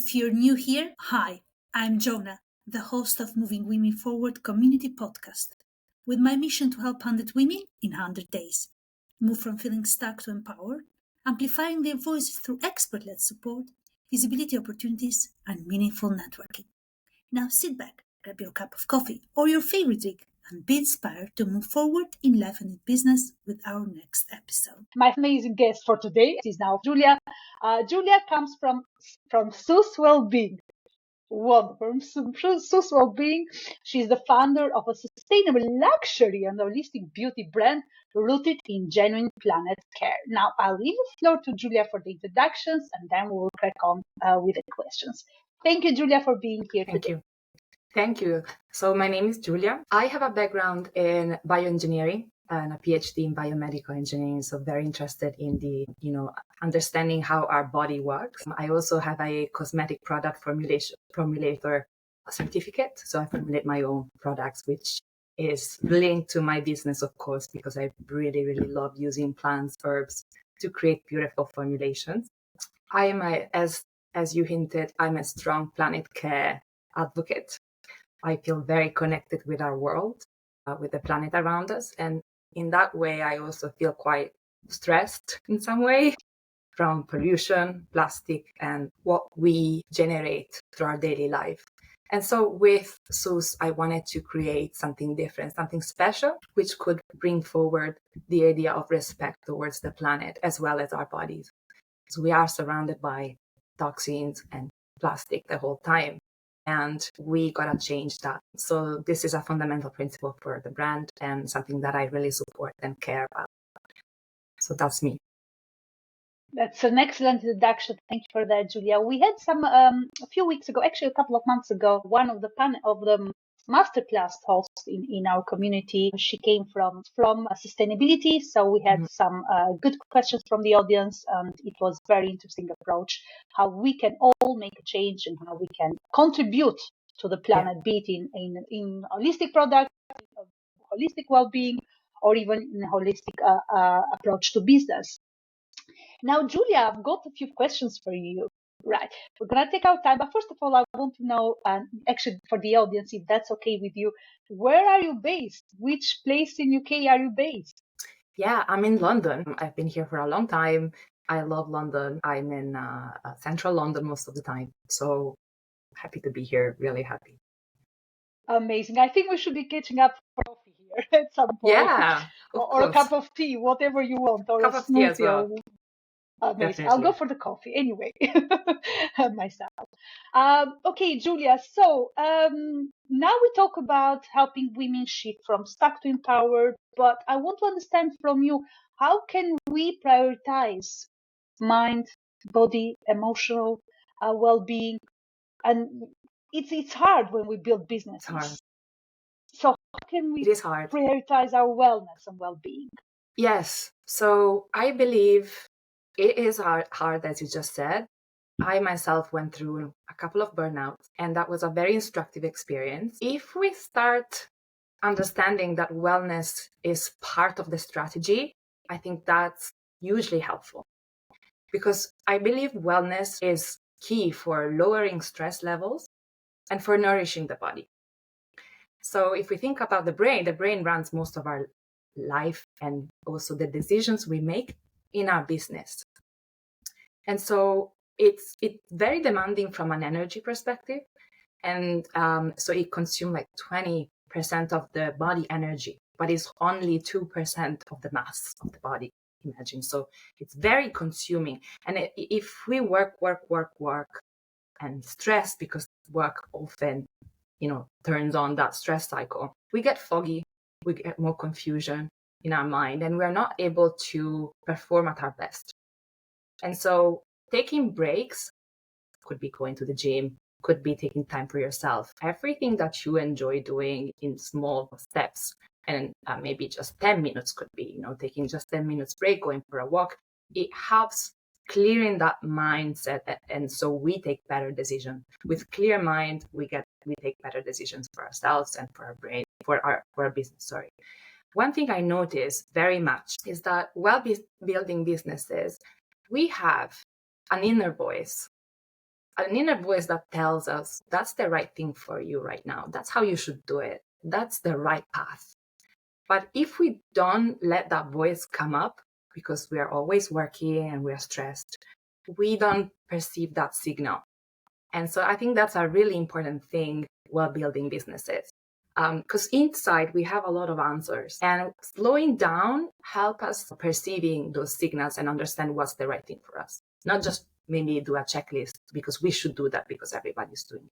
If you're new here, hi, I'm Jonah, the host of Moving Women Forward community podcast, with my mission to help 100 women in 100 days move from feeling stuck to empowered, amplifying their voices through expert-led support, visibility opportunities, and meaningful networking. Now sit back, grab your cup of coffee or your favorite drink, and be inspired to move forward in life and in business with our next episode. My amazing guest for today is now Giulia. Giulia comes from SUS Wellbeing. Wonderful. From SUS Wellbeing. She's the founder of a sustainable luxury and holistic beauty brand rooted in genuine planet care. Now, I'll leave the floor to Giulia for the introductions, and then we'll crack on with the questions. Thank you, Giulia, for being here today. Thank you. So my name is Giulia. I have a background in bioengineering and a PhD in biomedical engineering. So very interested in the, understanding how our body works. I also have a cosmetic product formulator certificate. So I formulate my own products, which is linked to my business, of course, because I really, really love using plants, herbs to create beautiful formulations. I am as you hinted, I'm a strong planet care advocate. I feel very connected with our world, with the planet around us. And in that way, I also feel quite stressed in some way from pollution, plastic, and what we generate through our daily life. And so with SUS, I wanted to create something different, something special, which could bring forward the idea of respect towards the planet as well as our bodies. So we are surrounded by toxins and plastic the whole time. And we gotta change that. So this is a fundamental principle for the brand and something that I really support and care about. So that's me. That's an excellent introduction. Thank you for that, Giulia. We had some a few weeks ago, actually a couple of months ago, one of the masterclass hosts in our community. She came from sustainability, so we had some good questions from the audience, and it was very interesting approach how we can all make a change and how we can contribute to the planet, be it in holistic products, holistic well-being, or even in a holistic approach to business. Now, Giulia, I've got a few questions for you. Right. We're going to take our time. But first of all, I want to know, actually for the audience, if that's okay with you, where are you based? Which place in UK are you based? Yeah, I'm in London. I've been here for a long time. I love London. I'm in central London most of the time. So happy to be here. Really happy. Amazing. I think we should be catching up for coffee here at some point. Yeah. or a cup of tea, whatever you want, or cup a of tea as smoothie. well. Amazing. Definitely. I'll go for the coffee anyway, myself. Okay, Giulia. So now we talk about helping women shift from stuck to empowered, but I want to understand from you, how can we prioritize mind, body, emotional well-being? And it's hard when we build businesses. It's hard. So how can we prioritize our wellness and well-being? Yes. So I believe it is hard, as you just said. I myself went through a couple of burnouts, and that was a very instructive experience. If we start understanding that wellness is part of the strategy, I think that's hugely helpful. Because I believe wellness is key for lowering stress levels and for nourishing the body. So if we think about the brain runs most of our life and also the decisions we make in our business. And so it's very demanding from an energy perspective. And so it consumes like 20% of the body energy, but it's only 2% of the mass of the body, imagine. So it's very consuming. And if we work and stress, because work often, turns on that stress cycle, we get foggy, we get more confusion in our mind, and we're not able to perform at our best. And so taking breaks could be going to the gym, could be taking time for yourself, everything that you enjoy doing in small steps. And maybe just 10 minutes could be, taking just 10 minutes break, going for a walk. It helps clearing that mindset. And so we take better decisions. With clear mind, we take better decisions for ourselves and for our brain, for our business, sorry. One thing I notice very much is that while building businesses, we have an inner voice, an inner voice that tells us that's the right thing for you right now. That's how you should do it. That's the right path. But if we don't let that voice come up, because we are always working and we are stressed, we don't perceive that signal. And so I think that's a really important thing while building businesses. Because inside we have a lot of answers, and slowing down help us perceiving those signals and understand what's the right thing for us. Not just maybe do a checklist because we should do that because everybody's doing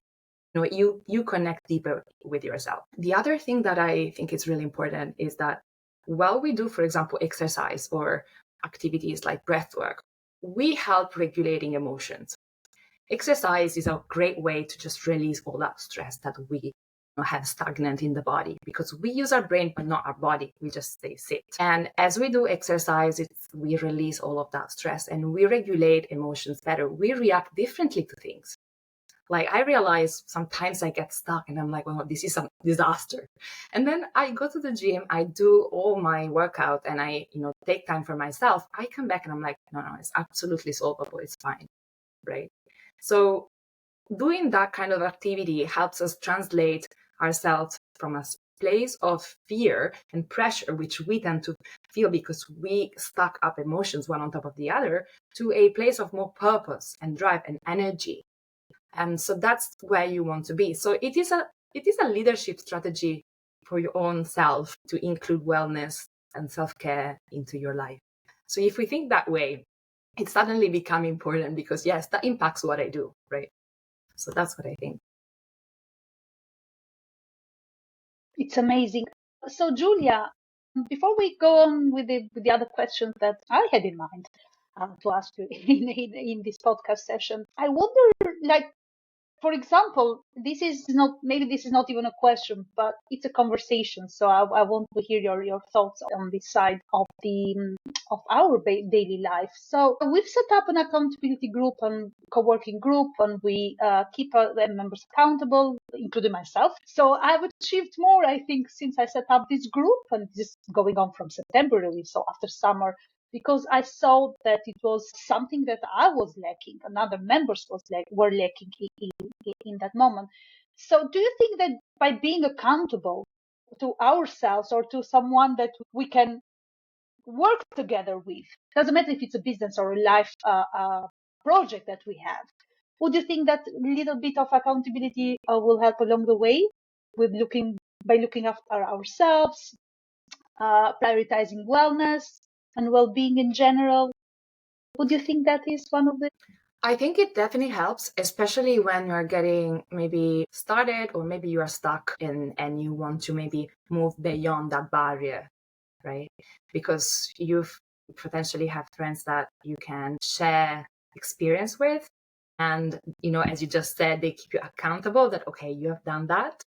it. You connect deeper with yourself. The other thing that I think is really important is that while we do, for example, exercise or activities like breath work, we help regulating emotions. Exercise is a great way to just release all that stress that we have stagnant in the body, because we use our brain but not our body. We just stay sit. And as we do exercise, we release all of that stress and we regulate emotions better. We react differently to things. Like I realize sometimes I get stuck and I'm like, well, this is a disaster. And then I go to the gym, I do all my workout and I, take time for myself. I come back and I'm like, no, it's absolutely solvable. It's fine. Right. So doing that kind of activity helps us translate ourselves from a place of fear and pressure, which we tend to feel because we stack up emotions one on top of the other, to a place of more purpose and drive and energy. And so that's where you want to be. So it is a leadership strategy for your own self to include wellness and self-care into your life. So if we think that way, it suddenly become important because yes, that impacts what I do, right? So that's what I think. It's amazing. So Giulia, before we go on with the other questions that I had in mind to ask you in this podcast session, I wonder, like, for example, this is not even a question, but it's a conversation. So I want to hear your thoughts on this side of our daily life. So we've set up an accountability group and co-working group, and we keep the members accountable, including myself. So I've achieved more, I think, since I set up this group, and this is going on from September, really. So after summer, because I saw that it was something that I was lacking, and other members were lacking in that moment. So do you think that by being accountable to ourselves or to someone that we can work together with, doesn't matter if it's a business or a life project that we have, would you think that little bit of accountability will help along the way by looking after ourselves, prioritizing wellness and well-being in general? Would you think that is one of the... I think it definitely helps, especially when you're getting maybe started or maybe you are stuck and you want to maybe move beyond that barrier, right? Because you potentially have friends that you can share experience with. And, as you just said, they keep you accountable that, okay, you have done that.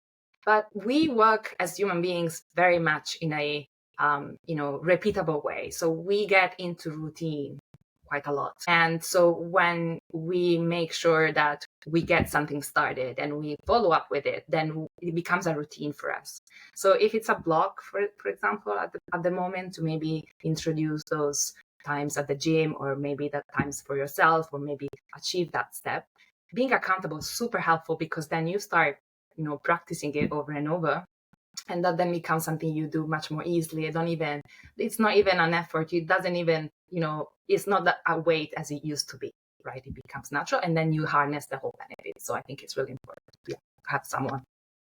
But we work as human beings very much in a, repeatable way. So we get into routine quite a lot. And so when we make sure that we get something started and we follow up with it, then it becomes a routine for us. So if it's a block, for example, at the moment, to maybe introduce those times at the gym, or maybe that times for yourself, or maybe achieve that step, being accountable is super helpful, because then you start, practicing it over and over. And that then becomes something you do much more easily. It's not even an effort. It doesn't even, it's not that a weight as it used to be, right? It becomes natural, and then you harness the whole benefit. So I think it's really important to have someone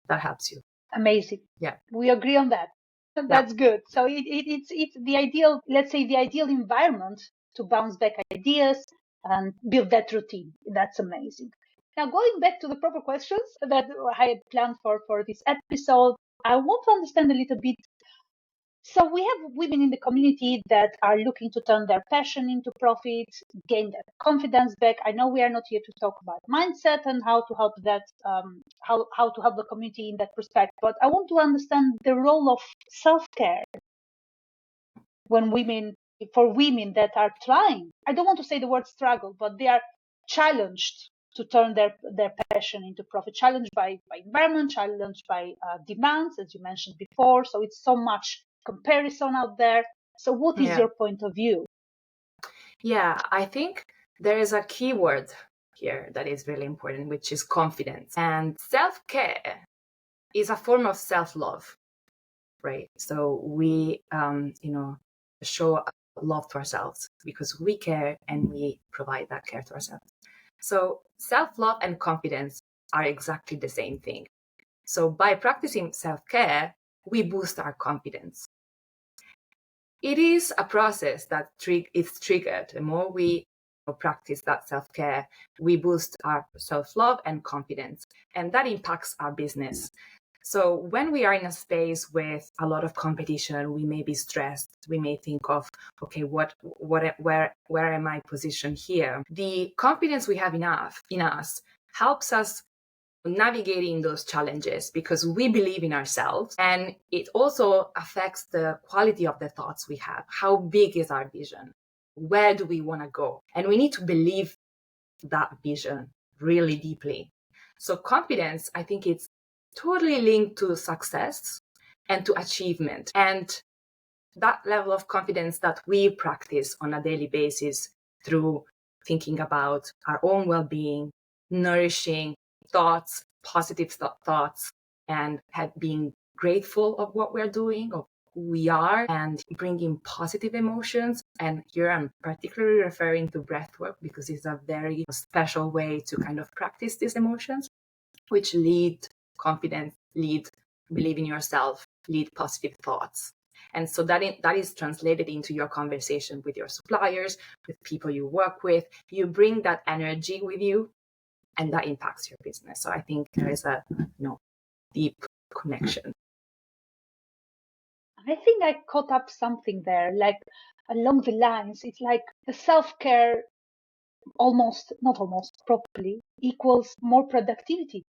that helps you. Amazing. Yeah. We agree on that. That's good. So it's the ideal, let's say, the ideal environment to bounce back ideas and build that routine. That's amazing. Now, going back to the proper questions that I had planned for this episode, I want to understand a little bit. So we have women in the community that are looking to turn their passion into profit, gain their confidence back. I know we are not here to talk about mindset and how to help that, how to help the community in that perspective. But I want to understand the role of self-care for women that are trying. I don't want to say the word struggle, but they are challenged to turn their passion into profit, challenged by environment, challenged by demands, as you mentioned before. So it's so much comparison out there. So what is your point of view? Yeah, I think there is a key word here that is really important, which is confidence. And self-care is a form of self-love, right? So we, show love to ourselves because we care and we provide that care to ourselves. So self-love and confidence are exactly the same thing. So by practicing self-care, we boost our confidence. It is a process that is triggered. The more we practice that self-care, we boost our self-love and confidence, and that impacts our business. So when we are in a space with a lot of competition, we may be stressed. We may think of, okay, where am I positioned here? The confidence we have in us helps us navigating those challenges because we believe in ourselves, and it also affects the quality of the thoughts we have. How big is our vision? Where do we want to go? And we need to believe that vision really deeply. So confidence, I think it's totally linked to success and to achievement. And that level of confidence that we practice on a daily basis through thinking about our own well-being, nourishing thoughts, positive thoughts, and being grateful of what we're doing, of who we are, and bringing positive emotions. And here I'm particularly referring to breath work because it's a very special way to kind of practice these emotions, which lead confidence, lead believe in yourself, lead positive thoughts. And so that is translated into your conversation with your suppliers, with people you work with. You bring that energy with you, and that impacts your business. So I think there is a deep connection. I think I caught up something there, like along the lines, it's like the self-care properly equals more productivity.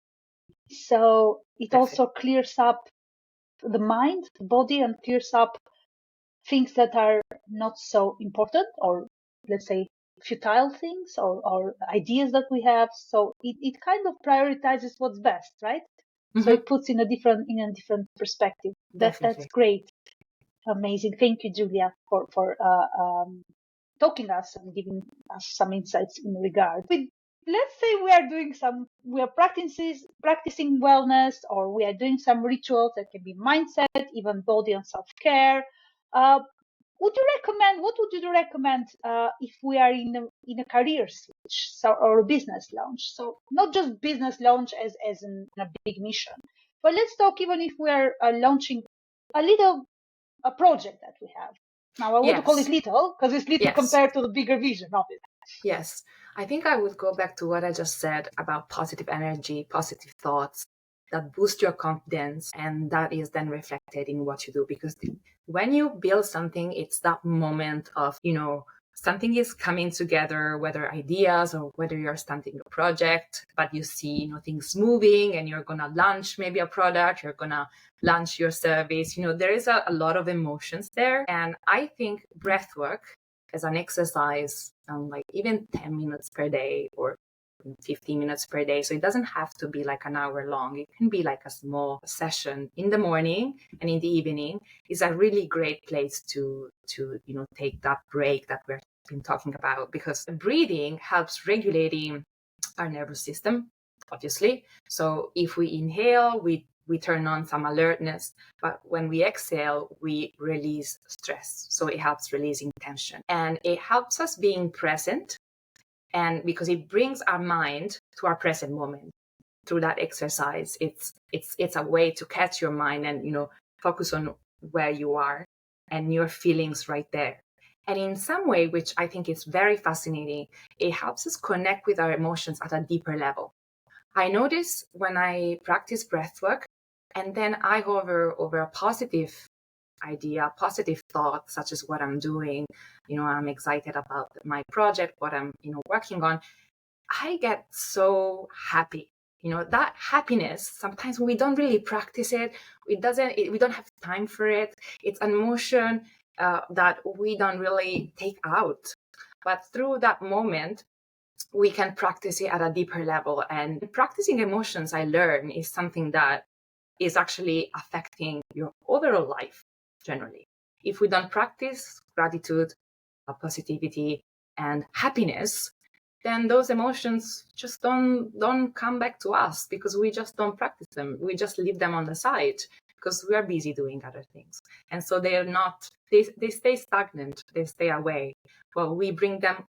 So it also clears up the mind, the body, and clears up things that are not so important, or let's say futile things, or ideas that we have. So it kind of prioritizes what's best, right? Mm-hmm. So it puts in a different perspective. That's great. Amazing. Thank you, Giulia, for talking us and giving us some insights in regard. Let's say we are practicing wellness, or we are doing some rituals that can be mindset, even body and self-care. What would you recommend if we are in a career switch or a business launch? So not just business launch as in a big mission, but let's talk even if we are launching a project that we have. Now I want to call it little because it's little compared to the bigger vision of it. Yes. I think I would go back to what I just said about positive energy, positive thoughts that boost your confidence, and that is then reflected in what you do. Because when you build something, it's that moment of, something is coming together, whether ideas or whether you're starting a project, but you see, things moving and you're going to launch maybe a product, you're going to launch your service. There is a lot of emotions there. And I think breath work as an exercise, like even 10 minutes per day or 15 minutes per day. So it doesn't have to be like an hour long. It can be like a small session in the morning and in the evening. Is a really great place to take that break that we've been talking about, because breathing helps regulating our nervous system, obviously. So if we inhale, we turn on some alertness, but when we exhale, we release stress. So it helps releasing tension, and it helps us being present. And because it brings our mind to our present moment through that exercise, it's a way to catch your mind and, focus on where you are and your feelings right there. And in some way, which I think is very fascinating, it helps us connect with our emotions at a deeper level. I notice when I practice breath work and then I hover over a positive idea, positive thought, such as what I'm doing, I'm excited about my project, what I'm, working on, I get so happy. That happiness, sometimes we don't really practice it. We don't have time for it. It's an emotion that we don't really take out. But through that moment, we can practice it at a deeper level. And practicing emotions, I learn, is something that is actually affecting your overall life generally. If we don't practice gratitude, positivity, and happiness, then those emotions just don't come back to us because we just don't practice them. We just leave them on the side because we are busy doing other things. And so they stay stagnant, they stay away. Well, we bring them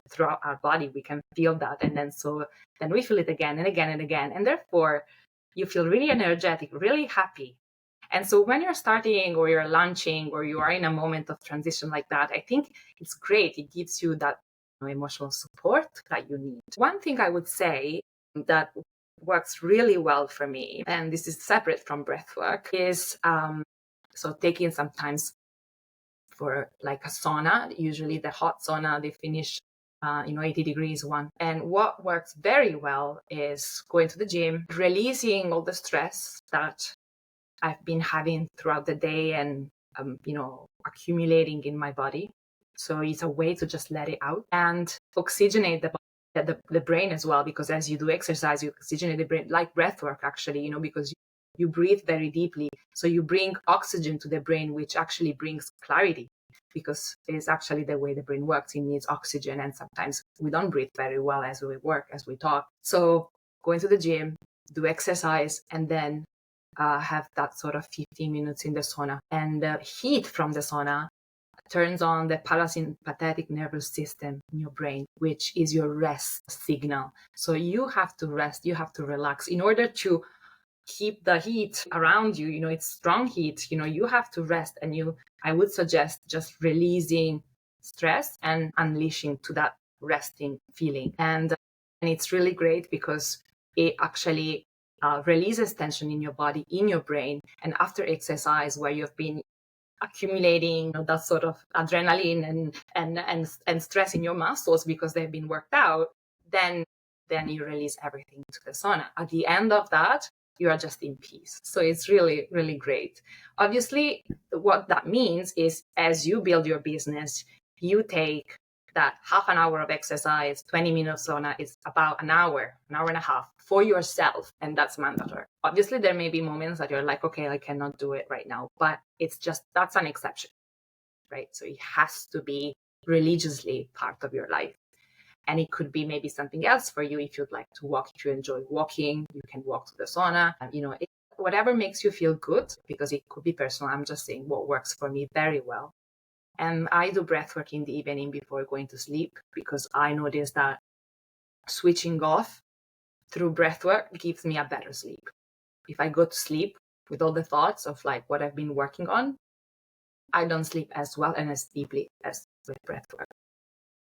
throughout our body. We can feel that. And then we feel it again and again and again. And therefore you feel really energetic, really happy. And so when you're starting or you're launching or you are in a moment of transition like that, I think it's great. It gives you that emotional support that you need. One thing I would say that works really well for me, and this is separate from breath work, is so taking sometimes for like a sauna. Usually the hot sauna, they finish 80 degrees one. And what works very well is going to the gym, releasing all the stress that I've been having throughout the day and accumulating in my body. So it's a way to just let it out and oxygenate the brain as well, because as you do exercise, you oxygenate the brain, like breath work actually, because you breathe very deeply. So you bring oxygen to the brain, which actually brings clarity, because it's actually the way the brain works. It needs oxygen, and sometimes we don't breathe very well as we work, as we talk. So going to the gym, do exercise, and then have that sort of 15 minutes in the sauna. And the heat from the sauna turns on the parasympathetic nervous system in your brain, which is your rest signal. So you have to rest, you have to relax in order to keep the heat around you. It's strong heat, you have to rest. And I would suggest just releasing stress and unleashing to that resting feeling. And it's really great because it actually releases tension in your body, in your brain. And after exercise, where you've been accumulating that sort of adrenaline and stress in your muscles because they've been worked out, then you release everything to the sauna. At the end of that, you are just in peace. So it's really, really great. Obviously, what that means is as you build your business, you take that half an hour of exercise, 20 minutes sauna is about an hour and a half for yourself. And that's mandatory. Obviously, there may be moments that you're like, okay, I cannot do it right now, but that's an exception, right? So it has to be religiously part of your life. And it could be maybe something else for you. If you'd like to walk, if you enjoy walking, you can walk to the sauna, whatever makes you feel good, because it could be personal. I'm just saying what works for me very well. And I do breath work in the evening before going to sleep, because I noticed that switching off through breath work gives me a better sleep. If I go to sleep with all the thoughts of like what I've been working on, I don't sleep as well and as deeply as with breath work.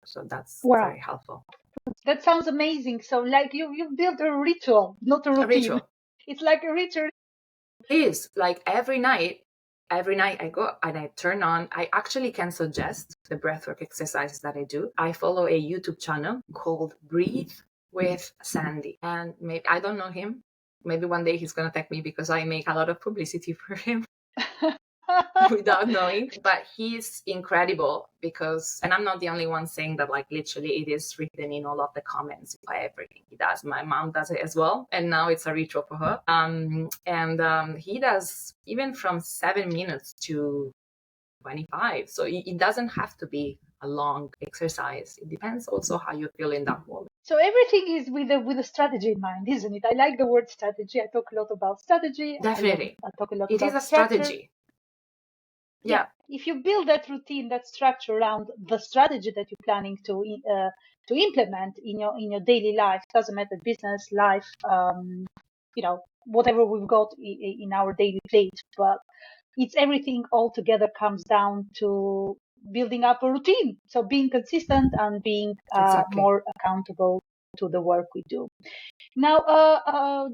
So that's very helpful. That sounds amazing. So like you built a ritual, not a routine. A ritual. It's like a ritual. It is. Like every night I go and I turn on, I actually can suggest the breathwork exercises that I do. I follow a YouTube channel called Breathe with Sandy. And maybe I don't know him. Maybe one day he's going to tag me because I make a lot of publicity for him. Without knowing, but he's incredible and I'm not the only one saying that, like literally it is written in all of the comments by everything he does. My mom does it as well, and now it's a ritual for her. He does even from 7 minutes to 25, so it doesn't have to be a long exercise. It depends also how you feel in that moment. So everything is with a strategy in mind, isn't it? I like the word strategy. I talk a lot about strategy. Definitely. I talk a lot it about is a structure. strategy. Yeah. If you build that routine, that structure around the strategy that you're planning to implement in your daily life, doesn't matter, business, life, whatever we've got in our daily plate, but it's everything all together comes down to building up a routine. So being consistent and being more accountable to the work we do. Now,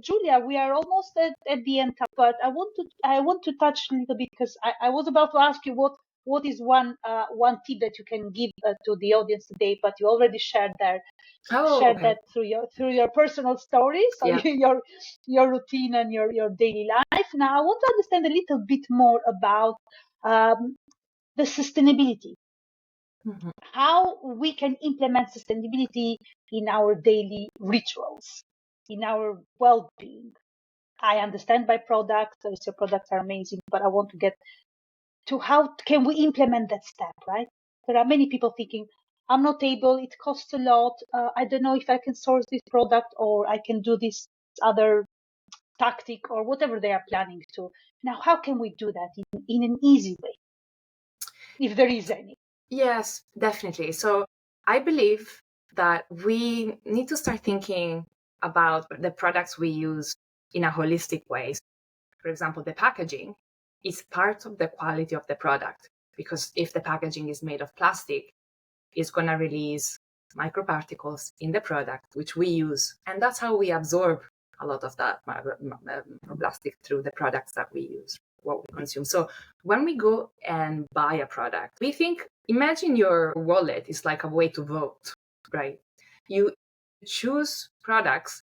Giulia, we are almost at the end, but I want to touch a little bit, because I was about to ask you what is one tip that you can give to the audience today, but you already shared that through your personal stories, so your routine and your daily life. Now, I want to understand a little bit more about the sustainability. Mm-hmm. How we can implement sustainability in our daily rituals, in our well-being. I understand by products, so your products are amazing, but I want to get to how can we implement that step, right? There are many people thinking, I'm not able, it costs a lot. I don't know if I can source this product or I can do this other tactic or whatever they are planning to. Now, how can we do that in an easy way, if there is any? Yes, definitely. So I believe that we need to start thinking about the products we use in a holistic way. For example, the packaging is part of the quality of the product, because if the packaging is made of plastic, it's going to release microparticles in the product, which we use. And that's how we absorb a lot of that plastic through the products that we use, what we consume. So when we go and buy a product, we think, imagine your wallet is like a way to vote, right? You choose products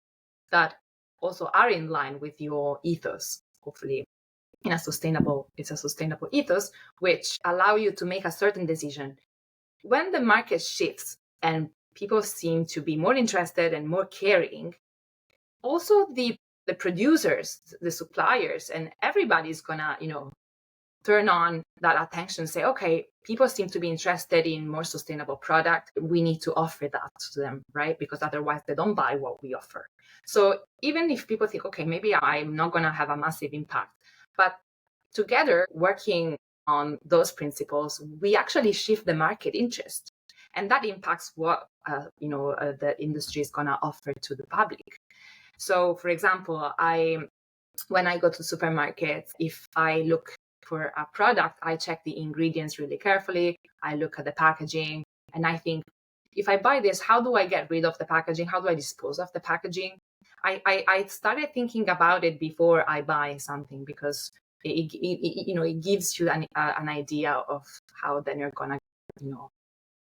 that also are in line with your ethos, hopefully it's a sustainable ethos, which allow you to make a certain decision. When the market shifts and people seem to be more interested and more caring, also the producers, the suppliers, and everybody's gonna, turn on that attention, say, okay, people seem to be interested in more sustainable product. We need to offer that to them, right? Because otherwise they don't buy what we offer. So even if people think, okay, maybe I'm not gonna have a massive impact, but together working on those principles, we actually shift the market interest. And that impacts what the industry is going to offer to the public. So, for example, when I go to supermarkets, if I look for a product, I check the ingredients really carefully. I look at the packaging, and I think, if I buy this, how do I get rid of the packaging? How do I dispose of the packaging? I started thinking about it before I buy something, because it gives you an idea of how then you're gonna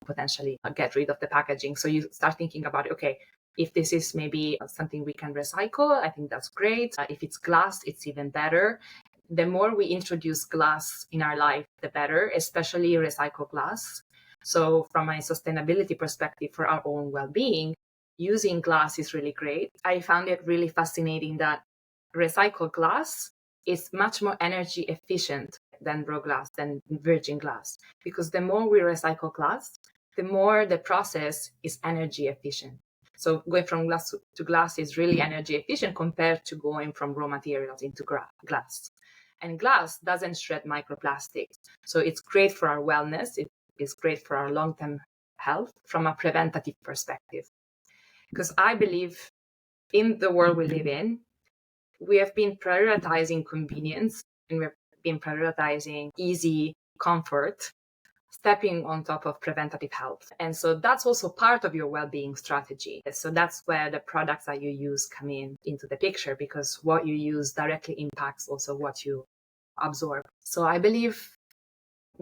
potentially get rid of the packaging. So you start thinking about it, okay, if this is maybe something we can recycle, I think that's great. If it's glass, it's even better. The more we introduce glass in our life, the better, especially recycled glass. So from a sustainability perspective, for our own well-being, using glass is really great. I found it really fascinating that recycled glass is much more energy efficient than raw glass, than virgin glass, because the more we recycle glass, the more the process is energy efficient. So going from glass to glass is really energy efficient compared to going from raw materials into glass. And glass doesn't shred microplastics. So it's great for our wellness. It is great for our long-term health from a preventative perspective. Because I believe in the world we live in, we have been prioritizing convenience, and we've been prioritizing easy comfort, stepping on top of preventative health. And so that's also part of your well-being strategy. So that's where the products that you use come into the picture, because what you use directly impacts also what you absorb. So I believe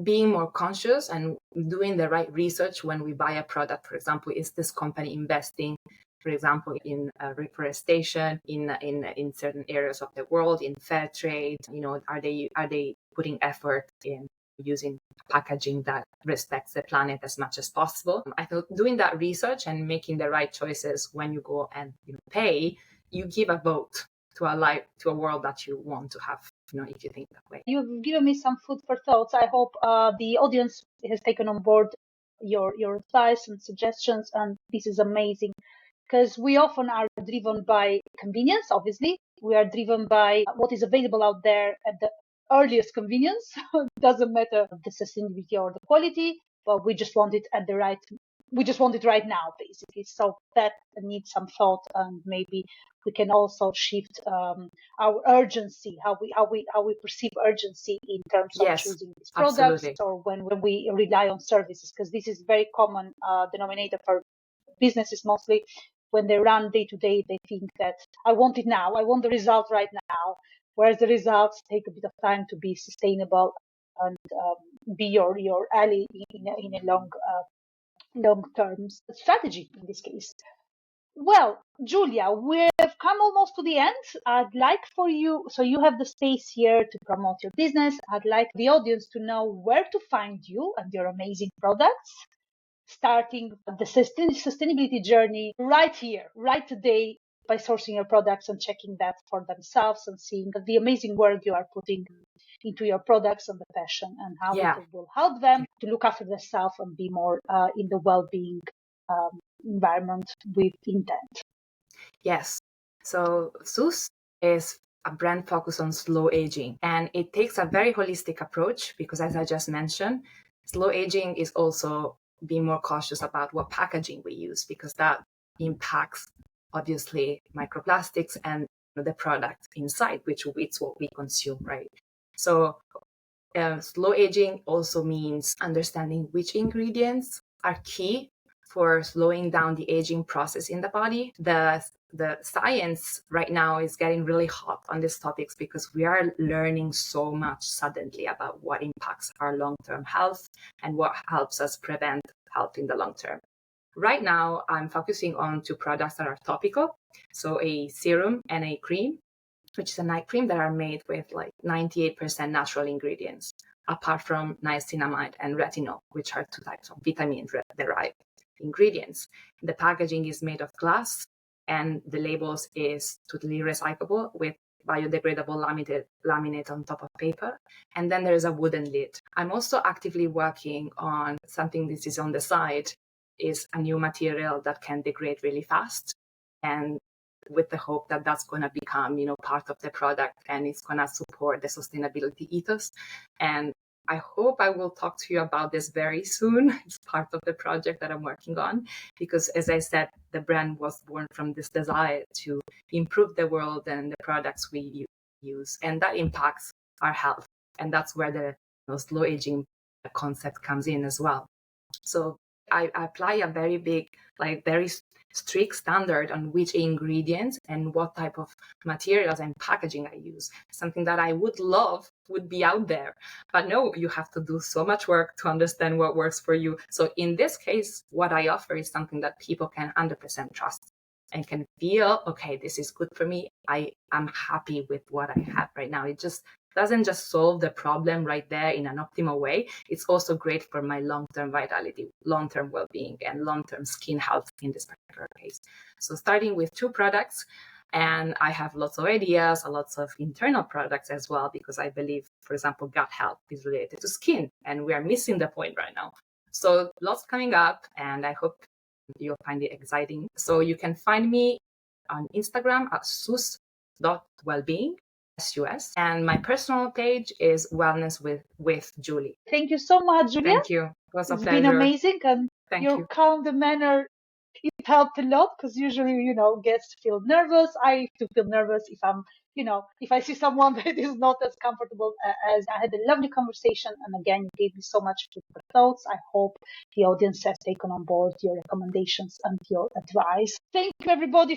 being more conscious and doing the right research when we buy a product, for example, is this company investing, for example, in reforestation in certain areas of the world, in fair trade? Are they putting effort in using packaging that respects the planet as much as possible? I thought doing that research and making the right choices when you go and pay, you give a vote to a world that you want to have. If you think that way. You've given me some food for thoughts. I hope the audience has taken on board your advice and suggestions, and this is amazing, because we often are driven by convenience. Obviously, we are driven by what is available out there at the earliest convenience. It doesn't matter the sustainability or the quality, but we just want it right now, basically. So that needs some thought, and maybe we can also shift our urgency, how we perceive urgency in terms of choosing these products, absolutely. or when we rely on services, because this is very common denominator for businesses mostly. When they run day to day, they think that I want it now, I want the result right now, whereas the results take a bit of time to be sustainable and be your ally in a long-term strategy in this case. Well, Giulia, we've come almost to the end. I'd like for you, so you have the space here to promote your business. I'd like the audience to know where to find you and your amazing products, starting the sustainability journey right here, right today, by sourcing your products and checking that for themselves and seeing the amazing work you are putting into your products and the passion and how it will help them to look after themselves and be more in the well-being environment with intent. Yes. So SUS is a brand focused on slow aging, and it takes a very holistic approach because, as I just mentioned, slow aging is also being more cautious about what packaging we use because that impacts obviously microplastics and the product inside, which is what we consume, right? So slow aging also means understanding which ingredients are key for slowing down the aging process in the body. The science right now is getting really hot on these topics because we are learning so much suddenly about what impacts our long-term health and what helps us prevent health in the long term. Right now, I'm focusing on 2 products that are topical. So a serum and a cream, which is a night cream that are made with like 98% natural ingredients, apart from niacinamide and retinol, which are 2 types of vitamin-derived ingredients. The packaging is made of glass, and the labels is totally recyclable with biodegradable laminate on top of paper. And then there is a wooden lid. I'm also actively working on something this is on the side, is a new material that can degrade really fast. And with the hope that that's going to become, part of the product and it's going to support the sustainability ethos. And I hope I will talk to you about this very soon. It's part of the project that I'm working on because, as I said, the brand was born from this desire to improve the world and the products we use, and that impacts our health. And that's where the slow aging concept comes in as well. So I apply a very big, very strict standard on which ingredients and what type of materials and packaging I use. Something that I would love would be out there. But no, you have to do so much work to understand what works for you. So in this case, what I offer is something that people can 100% trust and can feel, okay, this is good for me. I am happy with what I have right now. It just doesn't just solve the problem right there in an optimal way. It's also great for my long-term vitality, long-term well-being, and long-term skin health in this particular case. So starting with 2 products, and I have lots of ideas, lots of internal products as well, because I believe, for example, gut health is related to skin, and we are missing the point right now. So lots coming up, and I hope you'll find it exciting. So you can find me on Instagram at sus.wellbeing. SUS, and my personal page is Wellness with Julie. Thank you so much, Giulia. Thank you. It was a pleasure. It's been amazing, and Thank your you. calm manner, it helped a lot because usually, guests feel nervous. I do feel nervous if I'm, if I see someone that is not as comfortable as I had a lovely conversation. And again, you gave me so much food for thoughts. I hope the audience has taken on board your recommendations and your advice. Thank you, everybody,